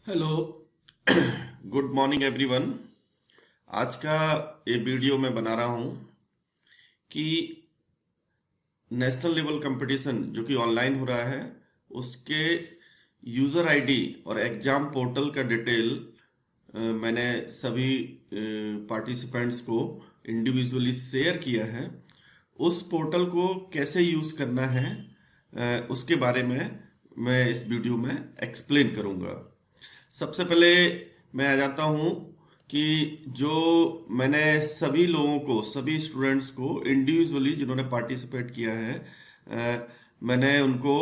Hello. Good morning everyone. आज का ये वीडियो मैं बना रहा हूँ कि नेशनल लेवल कंपटीशन जो कि ऑनलाइन हो रहा है उसके यूज़र आईडी और एग्ज़ाम पोर्टल का डिटेल मैंने सभी पार्टिसिपेंट्स को इंडिविजुअली शेयर किया है। उस पोर्टल को कैसे यूज़ करना है उसके बारे में मैं इस वीडियो में एक्सप्लेन करूँगा। सबसे पहले मैं आ जाता हूँ कि जो मैंने सभी लोगों को, सभी स्टूडेंट्स को इंडिविजुअली जिन्होंने पार्टिसिपेट किया है, मैंने उनको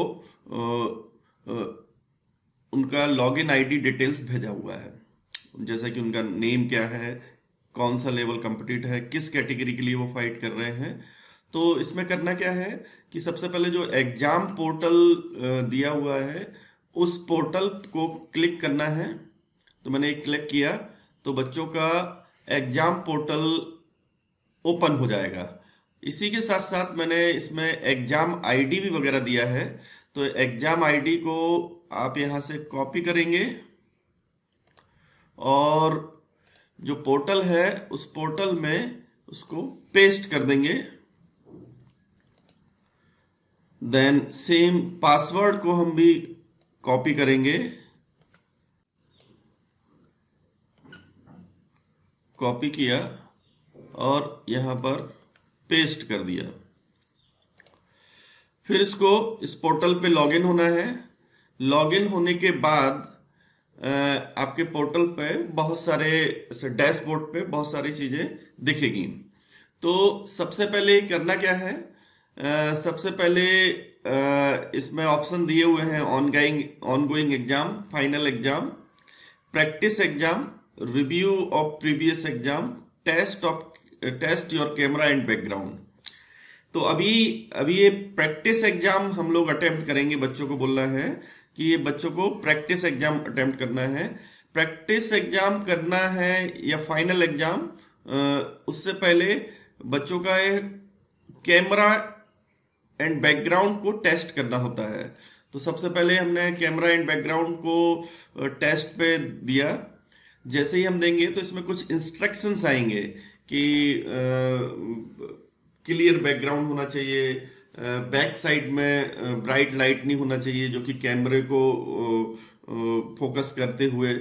उनका लॉगिन आईडी डिटेल्स भेजा हुआ है। जैसा कि उनका नेम क्या है, कौन सा लेवल कंप्लीट है, किस कैटेगरी के लिए वो फाइट कर रहे हैं। तो इसमें करना क्या है कि सबसे पहले जो एग्जाम पोर्टल दिया हुआ है उस पोर्टल को क्लिक करना है। तो मैंने एक क्लिक किया तो बच्चों का एग्जाम पोर्टल ओपन हो जाएगा। इसी के साथ साथ मैंने इसमें एग्जाम आईडी भी वगैरह दिया है। तो एग्जाम आईडी को आप यहाँ से कॉपी करेंगे और जो पोर्टल है उस पोर्टल में उसको पेस्ट कर देंगे। देन सेम पासवर्ड को हम भी कॉपी करेंगे, कॉपी किया और यहाँ पर पेस्ट कर दिया। फिर इसको इस पोर्टल पे लॉगिन होना है। लॉगिन होने के बाद आपके पोर्टल पे बहुत सारे डैशबोर्ड पे बहुत सारी चीज़ें दिखेगी। तो सबसे पहले करना क्या है, सबसे पहले इसमें ऑप्शन दिए हुए हैं ongoing exam, final exam, practice exam, review of previous exam, test your camera and background. तो अभी अभी ये प्रैक्टिस एग्जाम हम लोग अटेम्प्ट करेंगे। बच्चों को बोलना है कि ये बच्चों को प्रैक्टिस एग्जाम अटेम्प्ट करना है। प्रैक्टिस एग्जाम करना है या फाइनल एग्जाम, उससे पहले बच्चों का कैमरा एंड बैकग्राउंड को टेस्ट करना होता है। तो सबसे पहले हमने कैमरा एंड बैकग्राउंड को टेस्ट पे दिया। जैसे ही हम देंगे तो इसमें कुछ इंस्ट्रक्शंस आएंगे कि क्लियर बैकग्राउंड होना चाहिए, बैक साइड में ब्राइट लाइट नहीं होना चाहिए जो कि कैमरे को फोकस करते हुए।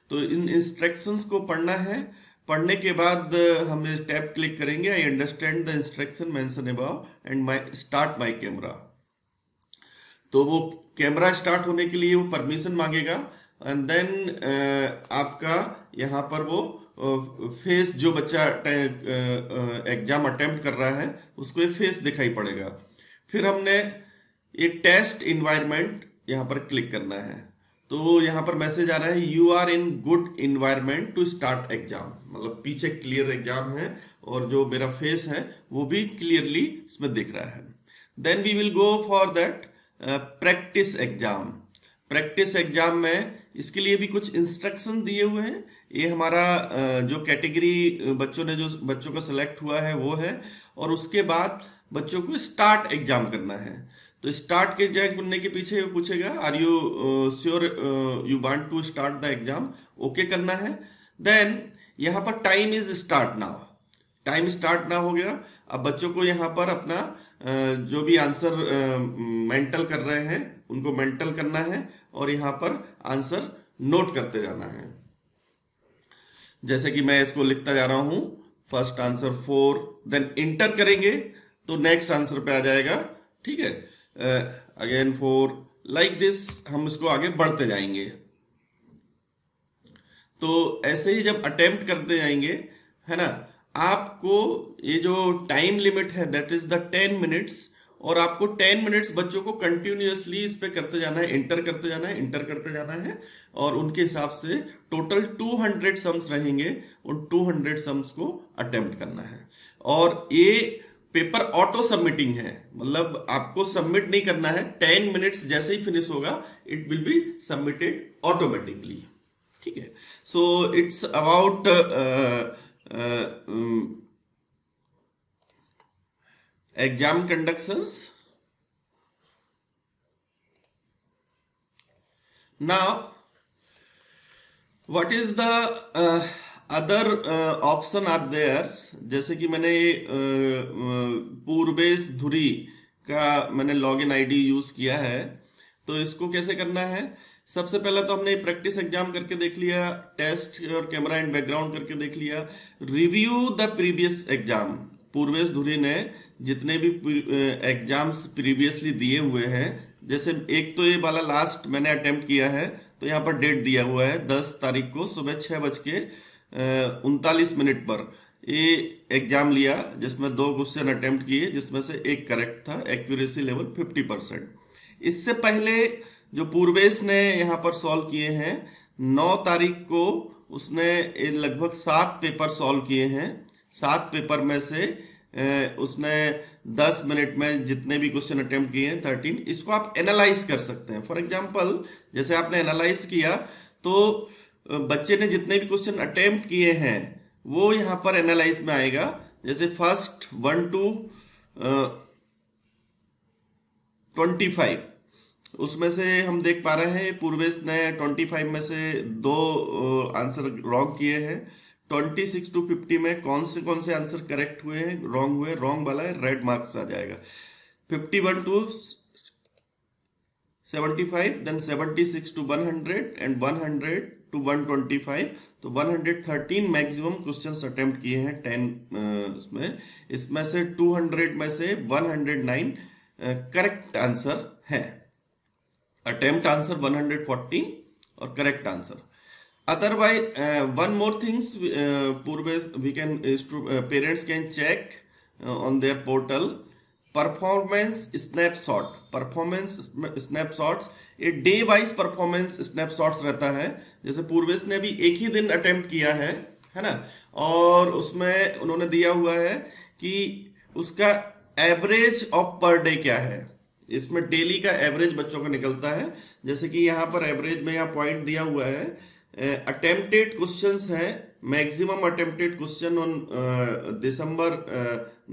तो इन इंस्ट्रक्शंस को पढ़ना है। पढ़ने के बाद हम टैब क्लिक करेंगे, I understand the instruction mention above and my start my camera. तो वो कैमरा स्टार्ट होने के लिए वो परमिशन मांगेगा एंड देन आपका यहाँ पर वो फेस, जो बच्चा एग्जाम अटेम्प्ट कर रहा है उसको ये फेस दिखाई पड़ेगा। फिर हमने ये टेस्ट इन्वायरमेंट यहाँ पर क्लिक करना है। तो यहाँ पर मैसेज आ रहा है you are in good environment to start exam, मतलब पीछे क्लियर एग्जाम है और जो मेरा फेस है वो भी क्लियरली इसमें दिख रहा है। Then we will go for that practice exam. Practice exam में इसके लिए भी कुछ इंस्ट्रक्शन दिए हुए हैं। ये हमारा जो कैटेगरी बच्चों का सिलेक्ट हुआ है वो है, और उसके बाद बच्चों को स्टार्ट एग्जाम करना है। तो स्टार्ट के एग्जाम करने के पीछे पूछेगा are you sure you want to start the exam, okay करना है। देन यहाँ पर time is start now, time start ना हो गया। अब बच्चों को यहाँ पर अपना जो भी आंसर मेंटल कर रहे हैं उनको मेंटल करना है और यहाँ पर आंसर नोट करते जाना है। जैसे कि मैं इसको लिखता जा रहा हूँ, फर्स्ट आंसर 4, देन इंटर करेंगे तो नेक्स्ट आंसर पे आ जाएगा। ठीक है, अगेन 4, लाइक दिस हम इसको आगे बढ़ते जाएंगे। तो ऐसे ही जब अटेम्प्ट करते जाएंगे, है ना, आपको ये जो टाइम लिमिट है दैट इज द 10 मिनट्स, और आपको 10 मिनट्स बच्चों को कंटिन्यूअसली इस पे करते जाना है, इंटर करते जाना है, इंटर करते जाना है, और उनके हिसाब से टोटल 200 सम्स रहेंगे। उन 200 सम्स को अटेम्प्ट करना है। और ये पेपर ऑटो सबमिटिंग है, मतलब आपको सबमिट नहीं करना है। 10 मिनट्स जैसे ही फिनिश होगा it will be submitted automatically. ठीक है, so it's about exam conductions. Now what is the other option are there, जैसे कि मैंने पूर्वेश धुरी का मैंने लॉगिन आईडी यूज किया है। तो इसको कैसे करना है, सबसे पहले तो हमने प्रैक्टिस एग्जाम करके देख लिया, टेस्ट और कैमरा एंड बैकग्राउंड करके देख लिया। Review the previous exam, Purvesh धुरी ने जितने भी एग्जाम्स प्रीवियसली दिए हुए हैं, जैसे एक तो ये वाला लास्ट मैंने अटेम्प्ट किया है, तो यहाँ पर डेट दिया हुआ है 10 तारीख को सुबह 6:39 पर ये एग्जाम लिया, जिसमें 2 क्वेश्चन अटेम्प्ट किए, जिसमें से एक करेक्ट था, एक्यूरेसी लेवल 50%। इससे पहले जो पूर्वेश ने यहाँ पर सॉल्व किए हैं 9 तारीख को, उसने लगभग 7 पेपर सॉल्व किए हैं। 7 पेपर में से उसने 10 मिनट में जितने भी क्वेश्चन अटेम्प्ट किए हैं 13, इसको आप एनालाइज कर सकते हैं। फॉर एग्जांपल जैसे आपने एनालाइज किया तो बच्चे ने जितने भी क्वेश्चन अटेम्प्ट किए हैं वो यहाँ पर एनालाइज में आएगा। जैसे फर्स्ट 1 to 25, उसमें से हम देख पा रहे हैं पूर्वेश ने 25 में से 2 आंसर रॉन्ग किए हैं। 26 to 50 में कौन से आंसर करेक्ट हुए हैं, रॉन्ग हुए, रॉन्ग वाला है, रेड मार्क्स आ जाएगा। 51 to 75, then 76 to 100 and 100 to 125, तो 113 मैक्सिमम क्वेश्चंस अटेम्प्ट किए हैं 10 इसमें से 200 में से 109 करेक्ट आंसर है। अटेम्प्ट आंसर 114 और correct answer. Otherwise, one more things, Purvesh, we can parents can check on their portal performance snapshot, performance snapshots, ये डे वाइज परफॉर्मेंस स्नैपशॉट्स रहता है। जैसे पूर्वेश ने भी एक ही दिन अटेम्प्ट किया है ना, और उसमें उन्होंने दिया हुआ है कि उसका एवरेज ऑफ पर डे क्या है। इसमें डेली का एवरेज बच्चों का निकलता है। जैसे कि यहाँ पर एवरेज में यहाँ पॉइंट दिया हुआ है, अटेम्प्टेड क्वेश्चंस है, maximum attempted question on December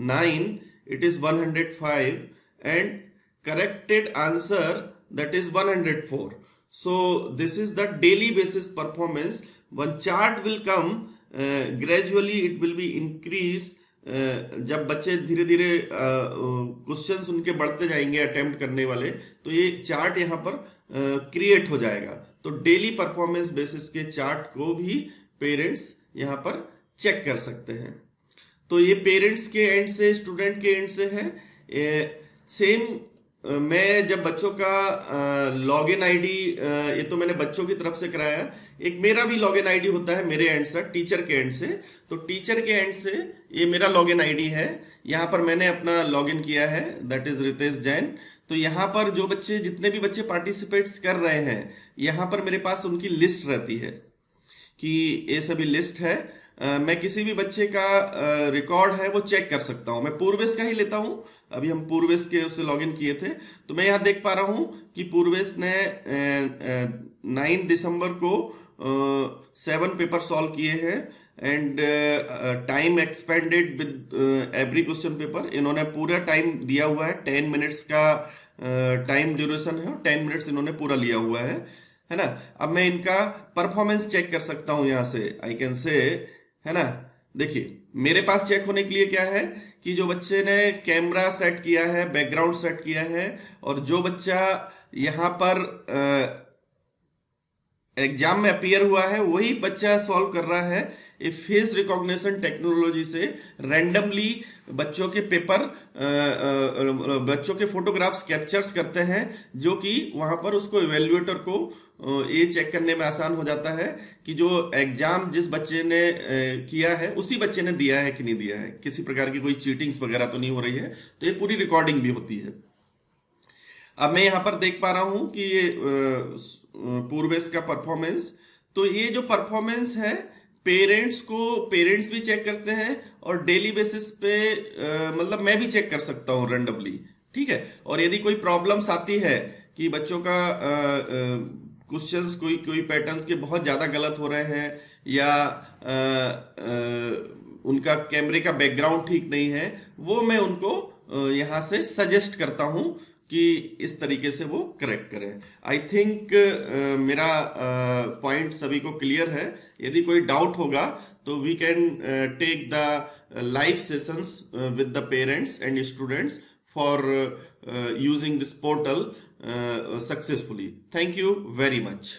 9 it is 105 and corrected answer that is 104. So this is the daily basis performance. One chart will come, gradually it will be increase, जब बच्चे धीरे धीरे questions उनके बढ़ते जाएंगे attempt करने वाले, तो ये चार्ट यहाँ पर क्रिएट हो जाएगा। तो डेली परफॉर्मेंस बेसिस के चार्ट को भी पेरेंट्स यहाँ पर चेक कर सकते हैं। तो ये पेरेंट्स के एंड से, स्टूडेंट के एंड से है। सेम मैं जब बच्चों का लॉगिन आईडी, ये तो मैंने बच्चों की तरफ से कराया, एक मेरा भी लॉगिन आईडी होता है मेरे एंड से, टीचर के एंड से। तो टीचर के एंड से ये मेरा लॉगिन आईडी है, यहाँ पर मैंने अपना लॉगिन किया है, दैट इज रितेश जैन। तो यहाँ पर जो बच्चे, जितने भी बच्चे पार्टिसिपेट्स कर रहे हैं, यहाँ पर मेरे पास उनकी लिस्ट रहती है कि ये सभी लिस्ट है। मैं किसी भी बच्चे का रिकॉर्ड है वो चेक कर सकता हूँ। मैं पूर्वेश का ही लेता हूँ, अभी हम पूर्वेश के उससे लॉगिन किए थे, तो मैं यहाँ देख पा रहा हूँ कि पूर्वेश ने 9 दिसंबर को 7 पेपर सॉल्व किए हैं and time expanded with every question paper. इन्होंने पूरा टाइम दिया हुआ है, 10 मिनट्स का टाइम ड्यूरेशन है और 10 मिनट्स इन्होंने पूरा लिया हुआ है ना। अब मैं इनका परफॉर्मेंस चेक कर सकता हूँ यहाँ से, आई कैन से, है ना। देखिए मेरे पास चेक होने के लिए क्या है कि जो बच्चे ने कैमरा सेट किया है, बैकग्राउंड सेट किया है, और जो बच्चा यहाँ पर एग्जाम में अपीयर हुआ है वही बच्चा सॉल्व कर रहा है। ये फेस रिकॉग्निशन टेक्नोलॉजी से रैंडमली बच्चों के पेपर, बच्चों के फोटोग्राफ्स कैप्चर्स करते हैं, जो कि वहाँ पर उसको इवेल्युएटर को ये चेक करने में आसान हो जाता है कि जो एग्जाम जिस बच्चे ने किया है उसी बच्चे ने दिया है कि नहीं दिया है, किसी प्रकार की कोई चीटिंग्स वगैरह तो नहीं हो रही है। तो ये पूरी रिकॉर्डिंग भी होती है। अब मैं यहाँ पर देख पा रहा हूँ कि ये पूर्वेश का परफॉर्मेंस, तो ये जो परफॉर्मेंस है पेरेंट्स भी चेक करते हैं और डेली बेसिस पे मतलब मैं भी चेक कर सकता हूँ रैंडमली, ठीक है। और यदि कोई प्रॉब्लम्स आती है कि बच्चों का क्वेश्चंस कोई पैटर्न्स के बहुत ज़्यादा गलत हो रहे हैं, या उनका कैमरे का बैकग्राउंड ठीक नहीं है, वो मैं उनको यहाँ से सजेस्ट करता हूँ कि इस तरीके से वो करेक्ट करें। आई थिंक मेरा पॉइंट सभी को क्लियर है। यदि कोई डाउट होगा तो we can take the live sessions with the parents and students for using this portal successfully. Thank you very much.